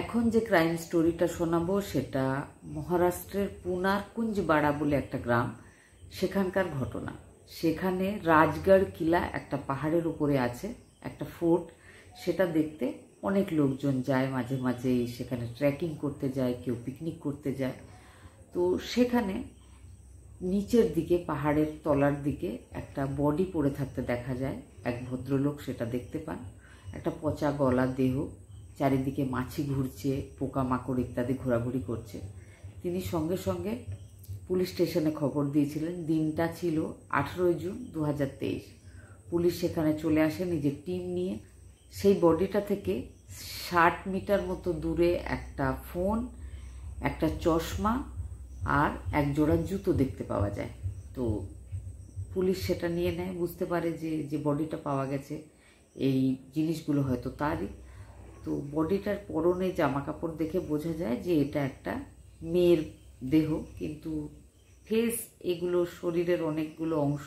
এখন যে ক্রাইম স্টোরিটা শোনাবো সেটা মহারাষ্ট্রের পুনার কুঞ্জবাড়া বলে একটা গ্রাম, সেখানকার ঘটনা। সেখানে রাজগড় কিলা একটা পাহাড়ের উপরে আছে, একটা ফোর্ট। সেটা দেখতে অনেক লোকজন যায়, মাঝে মাঝেই সেখানে ট্রেকিং করতে যায়, কেউ পিকনিক করতে যায়। তো সেখানে নিচের দিকে, পাহাড়ের তলার দিকে একটা বডি পড়ে থাকতে দেখা যায়। এক ভদ্রলোক সেটা দেখতে পান, একটা পচা গলা দেহ, চারিদিকে মাছি ঘুরছে, পোকামাকড় ইত্যাদি ঘোরাঘুরি করছে। তিনি সঙ্গে সঙ্গে পুলিশ স্টেশনে খবর দিয়েছিলেন। দিনটা ছিল 18 জুন 2023। পুলিশ সেখানে চলে আসে নিজের টিম নিয়ে। সেই বডিটা থেকে 60 মিটার মতো দূরে একটা ফোন, একটা চশমা আর এক জোড়া জুতো দেখতে পাওয়া যায়। তো পুলিশ সেটা নিয়ে নেয়, বুঝতে পারে যে যে বডিটা পাওয়া গেছে এই জিনিসগুলো হয়তো তারই। তো বডিটার পরনে জামা কাপড় দেখে বোঝা যায় যে এটা একটা মেয়ের দেহ, কিন্তু ফেস, এগুলো শরীরের অনেকগুলো অংশ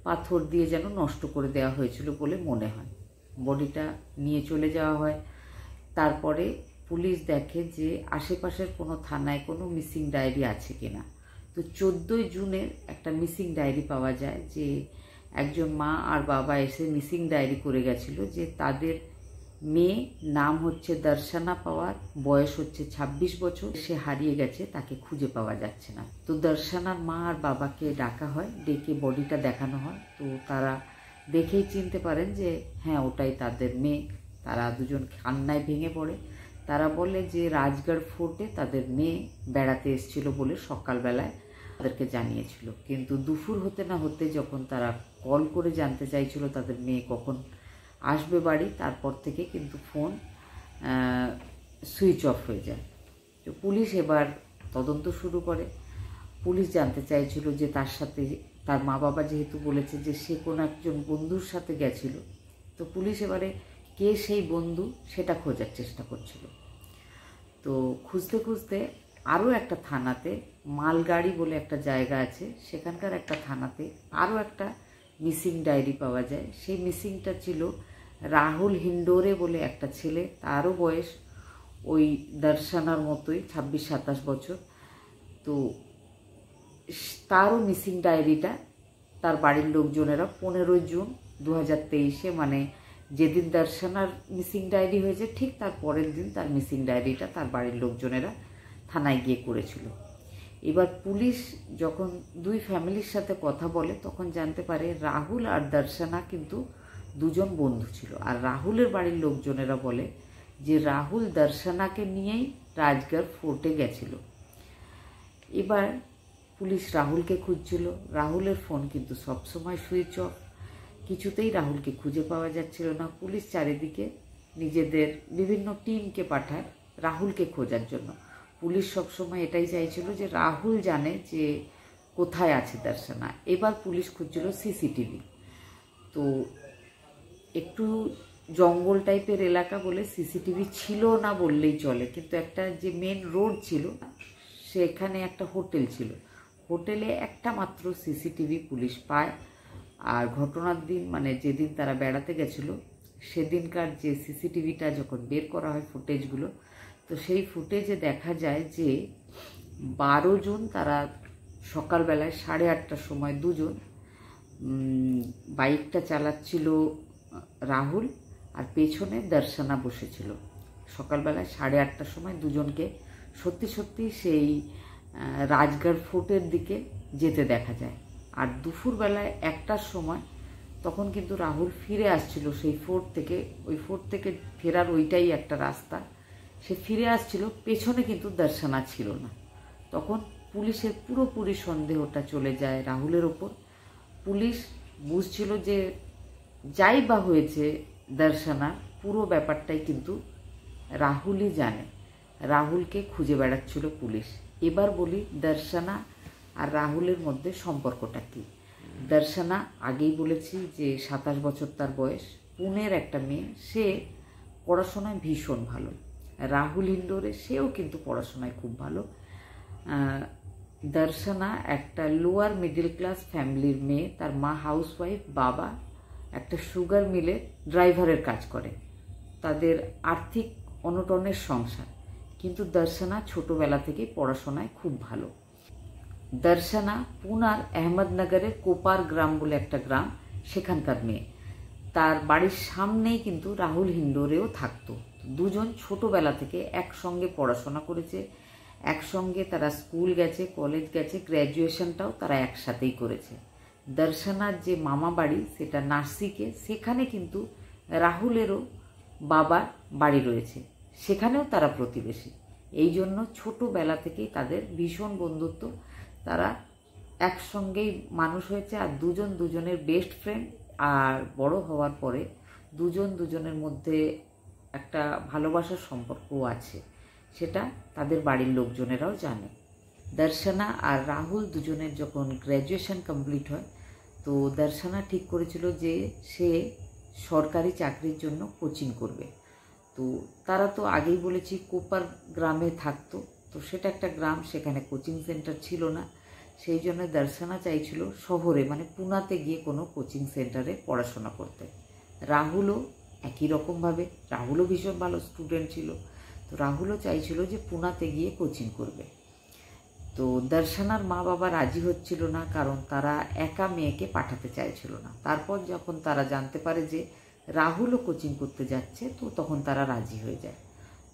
পাথর দিয়ে যেন নষ্ট করে দেওয়া হয়েছিল বলে মনে হয়। বডিটা নিয়ে চলে যাওয়া হয়। তারপরে পুলিশ দেখে যে আশেপাশের কোনো থানায় কোনো মিসিং ডায়েরি আছে কিনা। তো 14 জুনের একটা মিসিং ডায়েরি পাওয়া যায়, যে একজন মা আর বাবা এসে মিসিং ডায়েরি করে গেছিল যে তাদের মেয়ে, নাম হচ্ছে দর্শনা পাওয়ার, বয়স হচ্ছে 26 বছর, সে হারিয়ে গেছে, তাকে খুঁজে পাওয়া যাচ্ছে না। তো দর্শনার মা আর বাবাকে ডাকা হয়, ডেকে বডিটা দেখানো হয়। তো তারা দেখেই চিনতে পারেন যে হ্যাঁ, ওটাই তাদের মেয়ে। তারা দুজন কান্নায় ভেঙে পড়ে। তারা বলে যে রাজগড় ফোর্টে তাদের মেয়ে বেড়াতে এসেছিল বলে সকালবেলায় তাদেরকে জানিয়েছিল, কিন্তু দুপুর হতে না হতে যখন তারা কল করে জানতে চাইছিল তাদের মেয়ে কখন আসবে বাড়ি, তারপর থেকে কিন্তু ফোন সুইচ অফ হয়ে যায়। তো পুলিশ এবার তদন্ত শুরু করে। পুলিশ জানতে চাইছিল যে তার সাথে, তার মা বাবা যেহেতু বলেছে যে সে কোনো একজন বন্ধুর সাথে গেছিল, তো পুলিশ এবারে কে সেই বন্ধু সেটা খোঁজার চেষ্টা করছিল। তো খুঁজতে খুঁজতে আরও একটা থানাতে, মালগাড়ি বলে একটা জায়গা আছে, সেখানকার একটা থানাতে আরও একটা মিসিং ডায়েরি পাওয়া যায়। সেই মিসিংটা ছিল রাহুল হিন্ডোরে বলে একটা ছেলে, তারও বয়স ওই দর্শনার মতোই, 26-27 বছর। তো তারও মিসিং ডায়েরিটা তার বাড়ির লোকজনেরা 15 জুন 2023, মানে যেদিন দর্শনার মিসিং ডায়েরি হয়েছে ঠিক তার পরের দিন তার মিসিং ডায়েরিটা তার বাড়ির লোকজনেরা থানায় গিয়ে করেছিল। এবার পুলিশ যখন দুই ফ্যামিলির সাথে কথা বলে তখন জানতে পারে রাহুল আর দর্শনা কিন্তু দুজন বন্ধু ছিল। আর রাহুলের বাড়ির লোকজনেরা বলে যে রাহুল দর্শনাকে নিয়েই রাজগড় ফোর্টে গেছিল। এবার পুলিশ রাহুলকে খুঁজছিল। রাহুলের ফোন কিন্তু সবসময় সুইচ অফ, কিছুতেই রাহুলকে খুঁজে পাওয়া যাচ্ছিল না। পুলিশ চারিদিকে নিজেদের বিভিন্ন টিমকে পাঠায় রাহুলকে খোঁজার জন্য। পুলিশ সবসময় এটাই চাইছিল যে রাহুল জানে যে কোথায় আছে দর্শনা। এবার পুলিশ খুঁজছিল সিসিটিভি। তো একটু জঙ্গল টাইপের এলাকা বলে সিসিটিভি ছিল না বললেই চলে, কিন্তু একটা যে মেন রোড ছিল সেখানে একটা হোটেল ছিল, হোটেলে একটা মাত্র সিসিটিভি পুলিশ পায়। আর ঘটনার দিন, মানে যেদিন তারা বেড়াতে গেছিল সেদিনকার যে সিসিটিভিটা যখন বের করা হয় ফুটেজগুলো, তো সেই ফুটেজে দেখা যায় যে 12 জুন তারা সকালবেলায় 8:30টার সময় দুজন, বাইকটা চালাচ্ছিল রাহুল আর পেছনে দর্শনা বসেছিল। সকালবেলায় 8:30টার সময় দুজনকে সত্যি সত্যি সেই রাজগড় ফোর্টের দিকে যেতে দেখা যায়। আর দুপুরবেলায় 1টার সময় তখন কিন্তু রাহুল ফিরে আসছিল সেই ফোর্ট থেকে। ওই ফোর্ট থেকে ফেরার ওইটাই একটা রাস্তা, সে ফিরে আসছিল, পেছনে কিন্তু দর্শনা ছিল না। তখন পুলিশের পুরোপুরি সন্দেহটা চলে যায় রাহুলের ওপর। পুলিশ বুঝছিল যে যাই বা হয়েছে দর্শনা, পুরো ব্যাপারটাই কিন্তু রাহুলই জানে। রাহুলকে খুঁজে বেড়াচ্ছিল পুলিশ। এবার বলি দর্শনা আর রাহুলের মধ্যে সম্পর্কটা কী। দর্শনা আগেই বলেছি যে 27 বছর তার বয়স, পুনের একটা মেয়ে, সে পড়াশোনায় ভীষণ ভালো। রাহুল ইন্ডোরে, সেও কিন্তু পড়াশোনায় খুব ভালো। দর্শনা একটা লোয়ার মিডল ক্লাস ফ্যামিলির মেয়ে, তার মা হাউসওয়াইফ, বাবা একটা সুগার মিলে ড্রাইভারের কাজ করে। তাদের আর্থিক অনটনের সংসার, কিন্তু দর্শনা ছোটোবেলা থেকেই পড়াশোনায় খুব ভালো। দর্শনা পুনার আহমদনগরের কোপার গ্রাম বলে একটা গ্রাম, সেখানকার মেয়ে। তার বাড়ির সামনেই কিন্তু রাহুল হিন্ডোরেও থাকতো। দুজন ছোটোবেলা থেকে একসঙ্গে পড়াশোনা করেছে, একসঙ্গে তারা স্কুল গেছে, কলেজ গেছে, গ্র্যাজুয়েশনটাও তারা একসাথেই করেছে। দর্শনার যে মামা বাড়ি সেটা নাসিকে, সেখানে কিন্তু রাহুলেরও বাবার বাড়ি রয়েছে, সেখানেও তারা প্রতিবেশী। এই জন্য ছোটোবেলা থেকেই তাদের ভীষণ বন্ধুত্ব, তারা একসঙ্গেই মানুষ হয়েছে। আর দুজন দুজনের বেস্ট ফ্রেন্ড। আর বড় হওয়ার পরে দুজন দুজনের মধ্যে একটা ভালোবাসার সম্পর্কও আছে, সেটা তাদের বাড়ির লোকজনেরাও জানে। দর্শনা আর রাহুল দুজনের যখন গ্র্যাজুয়েশন কমপ্লিট হয়, তো দর্শনা ঠিক করেছিল যে সে সরকারি চাকরির জন্য কোচিং করবে। তো তারা তো আগেই বলেছি কোপার গ্রামে থাকতো, তো সেটা একটা গ্রাম, সেখানে কোচিং সেন্টার ছিল না। সেই জন্য দর্শনা চাইছিল শহরে মানে পুনাতে গিয়ে কোনো কোচিং সেন্টারে পড়াশোনা করতে। রাহুলও একই রকমভাবে, রাহুলও ভীষণ ভালো স্টুডেন্ট ছিল, তো রাহুলও চাইছিল যে পুনাতে গিয়ে কোচিং করবে। তো দর্শনার মা বাবা রাজি হচ্ছিল না, কারণ তারা একা মেয়েকে পাঠাতে চাইছিল না। তারপর যখন তারা জানতে পারে যে রাহুলও কোচিং করতে যাচ্ছে, তো তখন তারা রাজি হয়ে যায়।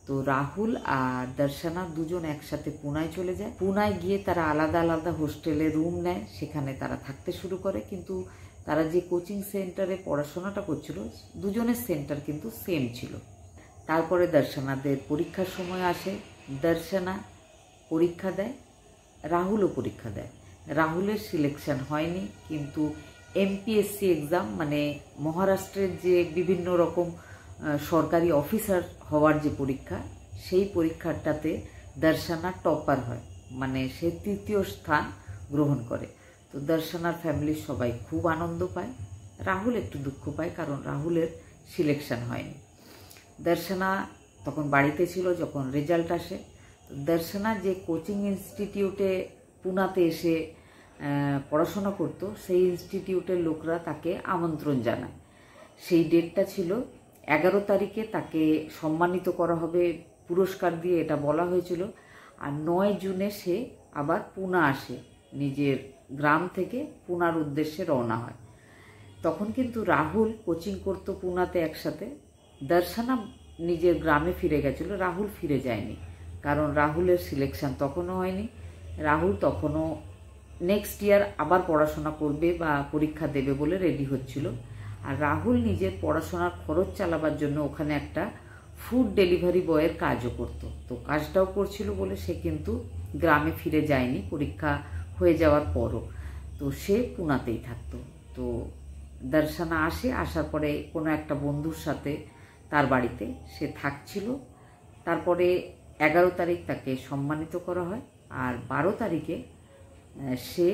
তো রাহুল আর দর্শনা দুজন একসাথে পুনায় চলে যায়। পুনায় গিয়ে তারা আলাদা আলাদা হোস্টেলে রুম নেয়, সেখানে তারা থাকতে শুরু করে। কিন্তু তারা যে কোচিং সেন্টারে পড়াশোনাটা করছিল, দুজনের সেন্টার কিন্তু সেম ছিল। তারপরে দর্শনাদের পরীক্ষার সময় আসে, দর্শনা পরীক্ষা দেয়, রাহুলও পরীক্ষা দেয়। রাহুলের সিলেকশন হয়নি, কিন্তু এমপিএসসি এক্সাম মানে মহারাষ্ট্রের যে বিভিন্ন রকম সরকারি অফিসার হওয়ার যে পরীক্ষা, সেই পরীক্ষাটাতে দর্শনা টপার হয়, মানে সে 3য় স্থান গ্রহণ করে। তো দর্শনার ফ্যামিলির সবাই খুব আনন্দ পায়, রাহুল একটু দুঃখ পায় কারণ রাহুলের সিলেকশন হয়নি। দর্শনা তখন বাড়িতে ছিল যখন রেজাল্ট আসে। দর্শনা যে কোচিং ইনস্টিটিউটে পুনাতে এসে পড়াশোনা করতো, সেই ইনস্টিটিউটের লোকরা তাকে আমন্ত্রণ জানায়। সেই ডেটটা ছিল 11 তারিখে, তাকে সম্মানিত করা হবে পুরস্কার দিয়ে, এটা বলা হয়েছিল। আর 9 জুনে সে আবার পুনা আসে, নিজের গ্রাম থেকে পুনার উদ্দেশ্যে রওনা হয়। তখন কিন্তু রাহুল কোচিং করতো পুনাতে একসাথে। দর্শনা নিজের গ্রামে ফিরে গেছিল, রাহুল ফিরে যায়নি, কারণ রাহুলের সিলেকশন তখনও হয়নি। রাহুল তখনও নেক্সট ইয়ার আবার পড়াশোনা করবে বা পরীক্ষা দেবে বলে রেডি হচ্ছিল। আর রাহুল নিজের পড়াশোনার খরচ চালাবার জন্য ওখানে একটা ফুড ডেলিভারি বয়ের কাজও করতো। তো কাজটাও করছিল বলে সে কিন্তু গ্রামে ফিরে যায়নি পরীক্ষা হয়ে যাওয়ার পরও, তো সে পুনাতেই থাকতো। তো দর্শনা আসে, আসার পরে কোনো একটা বন্ধুর সাথে তার বাড়িতে সে থাকছিল। তারপরে 11 তারিখ তাকে সম্মানিত করা হয়, আর 12 তারিখে সে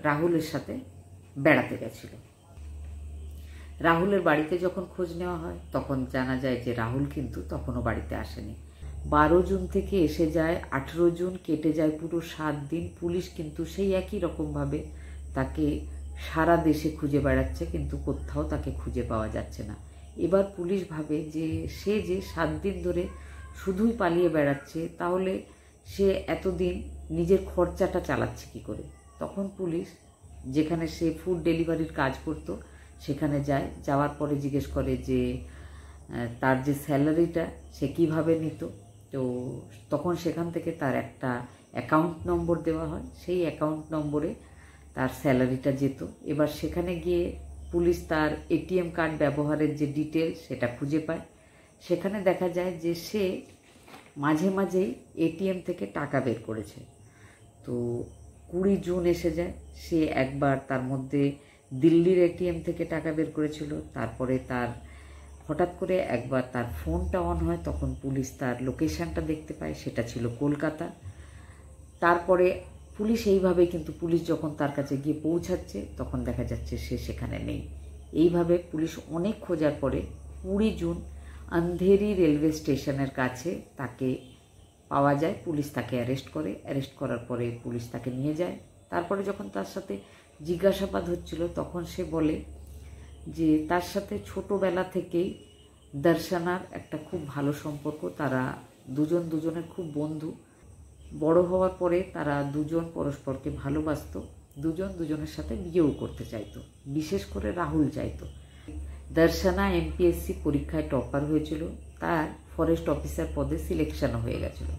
রাহুলের সাথে বেড়াতে গেছিল। রাহুলের বাড়িতে যখন খোঁজ নেওয়া হয়, তখন জানা যায় যে রাহুল কিন্তু তখনও বাড়িতে আসেনি। 12 জুন থেকে এসে যায়, 18 জুন কেটে যায় পুরো 7 দিন। পুলিশ কিন্তু সেই একই রকমভাবে তাকে সারা দেশে খুঁজে বেড়াচ্ছে, কিন্তু কোথাও তাকে খুঁজে পাওয়া যাচ্ছে না। এবার পুলিশ ভাবে যে সে যে 7 দিন ধরে শুধুই পালিয়ে বেড়াচ্ছে, তাহলে সে এতদিন নিজের খরচাটা চালাচ্ছে কী করে। তখন পুলিশ যেখানে সে ফুড ডেলিভারির কাজ করতো সেখানে যায়, যাওয়ার পরে জিজ্ঞেস করে যে তার যে স্যালারিটা সে কীভাবে নিত। তো তখন সেখান থেকে তার একটা অ্যাকাউন্ট নম্বর দেওয়া হয়, সেই অ্যাকাউন্ট নম্বরে তার স্যালারিটা যেত। এবার সেখানে গিয়ে পুলিশ তার এটিএম কার্ড ব্যবহারের যে ডিটেল সেটা খুঁজে পায়। সেখানে দেখা যায় যে সে মাঝে মাঝেই এটিএম থেকে টাকা বের করেছে। তো 20 জুন এসে যায়, সে একবার তার মধ্যে দিল্লির এটিএম থেকে টাকা বের করেছিল। তারপরে তার হঠাৎ করে একবার তার ফোনটা অন হয়, তখন পুলিশ তার লোকেশানটা দেখতে পায়, সেটা ছিল কলকাতা। তারপরে পুলিশ এইভাবেই, কিন্তু পুলিশ যখন তার কাছে গিয়ে পৌঁছাচ্ছে তখন দেখা যাচ্ছে সে সেখানে নেই। এইভাবে পুলিশ অনেক খোঁজার পরে 20 জুন আন্ধেরি রেলওয়ে স্টেশনের কাছে তাকে পাওয়া যায়। পুলিশ তাকে অ্যারেস্ট করে, অ্যারেস্ট করার পরে পুলিশ তাকে নিয়ে যায়। তারপরে যখন তার সাথে জিজ্ঞাসাবাদ হচ্ছিল, তখন সে বলে যে তার সাথে ছোটোবেলা থেকেই দর্শনার একটা খুব ভালো সম্পর্ক, তারা দুজন দুজনের খুব বন্ধু। বড় হওয়ার পরে তারা দুজন পরস্পরকে ভালোবাসতো, দুজন দুজনের সাথে বিয়েও করতে চাইতো, বিশেষ করে রাহুল চাইতো। দর্শনা এমপিএসসি পরীক্ষায় টপার হয়েছিল, তার ফরেস্ট অফিসার পদে সিলেকশনও হয়ে গেছিল।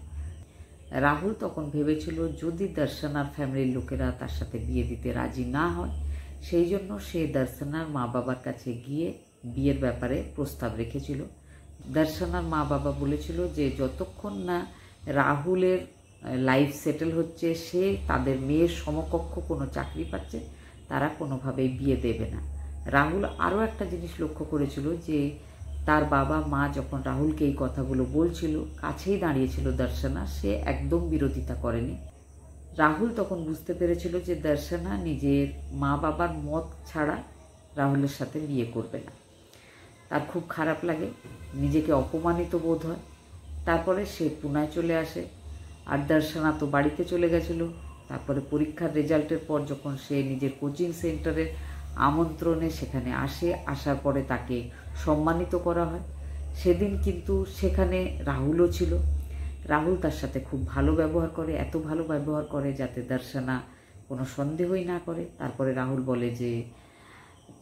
রাহুল তখন ভেবেছিল যদি দর্শনার ফ্যামিলির লোকেরা তার সাথে বিয়ে দিতে রাজি না হয়, সেই জন্য সে দর্শনার মা বাবার কাছে গিয়ে বিয়ের ব্যাপারে প্রস্তাব রেখেছিল। দর্শনার মা বাবা বলেছিল যে যতক্ষণ না রাহুলের লাইফ সেটেল হচ্ছে, সে তাদের মেয়ের সমকক্ষ কোনো চাকরি পাচ্ছে, তারা কোনোভাবেই বিয়ে দেবে না। রাহুল আরও একটা জিনিস লক্ষ্য করেছিল যে তার বাবা মা যখন রাহুলকে এই কথাগুলো বলছিল, কাছেই দাঁড়িয়েছিল দর্শনা, সে একদম বিরোধিতা করেনি। রাহুল তখন বুঝতে পেরেছিল যে দর্শনা নিজের মা বাবার মত ছাড়া রাহুলের সাথে বিয়ে করবে না। তার খুব খারাপ লাগে, নিজেকে অপমানিত বোধ হয়। তারপরে সে পুনায় চলে আসে, আর দর্শনা তো বাড়িতে চলে গেছিল। তারপরে পরীক্ষার রেজাল্টের পর যখন সে নিজের কোচিং সেন্টারের আমন্ত্রণে সেখানে আসে, আসার পরে তাকে সম্মানিত করা হয়। সেদিন কিন্তু সেখানে রাহুলও ছিল। রাহুল তার সাথে খুব ভালো ব্যবহার করে, এত ভালো ব্যবহার করে যাতে দর্শনা কোনো সন্দেহই না করে। তারপরে রাহুল বলে যে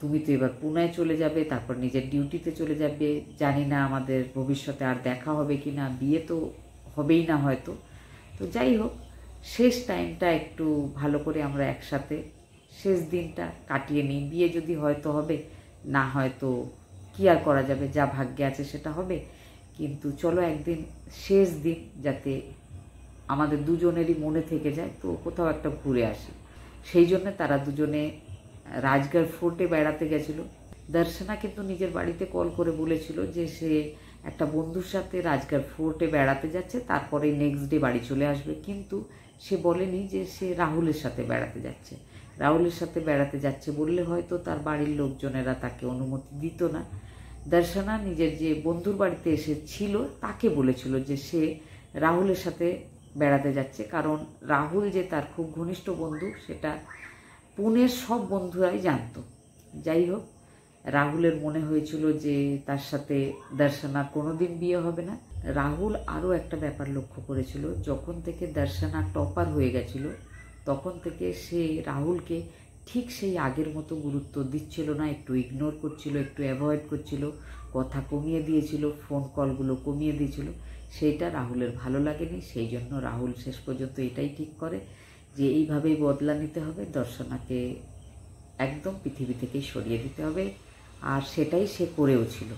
তুমি তো এবার পুনায় চলে যাবে, তারপর নিজের ডিউটিতে চলে যাবে, জানি না আমাদের ভবিষ্যতে আর দেখা হবে কি না, বিয়ে তো হবেই না হয়তো। তো যাই হোক, শেষ টাইমটা একটু ভালো করে আমরা একসাথে শেষ দিনটা কাটিয়ে নিই। বিয়ে যদি হয়তো হবে, না হয়তো কী আর করা যাবে, যা ভাগ্যে আছে সেটা হবে। কিন্তু চলো একদিন শেষ দিন যাতে আমাদের দুজনেরই মনে থেকে যায়, তো কোথাও একটা ঘুরে আসি। সেই জন্য তারা দুজনে রাজগড় ফোর্টে বেড়াতে গেছিল। দর্শনা কিন্তু নিজের বাড়িতে কল করে বলেছিল যে সে একটা বন্ধুর সাথে রাজগড় ফোর্টে বেড়াতে যাচ্ছে, তারপরে নেক্সট ডে বাড়ি চলে আসবে। কিন্তু সে বলেনি যে সে রাহুলের সাথে বেড়াতে যাচ্ছে। রাহুলের সাথে বেড়াতে যাচ্ছে বললে হয়তো তার বাড়ির লোকজনেরা তাকে অনুমতি দিত না। দর্শনা নিজের যে বন্ধুর বাড়িতে এসেছিল তাকে বলেছিল যে সে রাহুলের সাথে বেড়াতে যাচ্ছে, কারণ রাহুল যে তার খুব ঘনিষ্ঠ বন্ধু সেটা পুনের সব বন্ধুরাই জানত। যাই হোক, রাহুলের মনে হয়েছিল যে তার সাথে দর্শনার কোনোদিন বিয়ে হবে না। রাহুল আরও একটা ব্যাপার লক্ষ্য করেছিল, যখন থেকে দর্শনা টপার হয়ে গেছিল তখন থেকে সে রাহুলকে ঠিক সেই আগের মতো গুরুত্ব দিচ্ছিল না, একটু ইগনোর করছিল, একটু অ্যাভয়েড করছিল, কথা কমিয়ে দিয়েছিল, ফোন কলগুলো কমিয়ে দিয়েছিল। সেইটা রাহুলের ভালো লাগেনি। সেই জন্য রাহুল শেষ পর্যন্ত এটাই ঠিক করে যে এইভাবেই বদলা নিতে হবে, দর্শনাকে একদম পৃথিবী থেকেই সরিয়ে দিতে হবে, আর সেটাই সে করেও ছিল।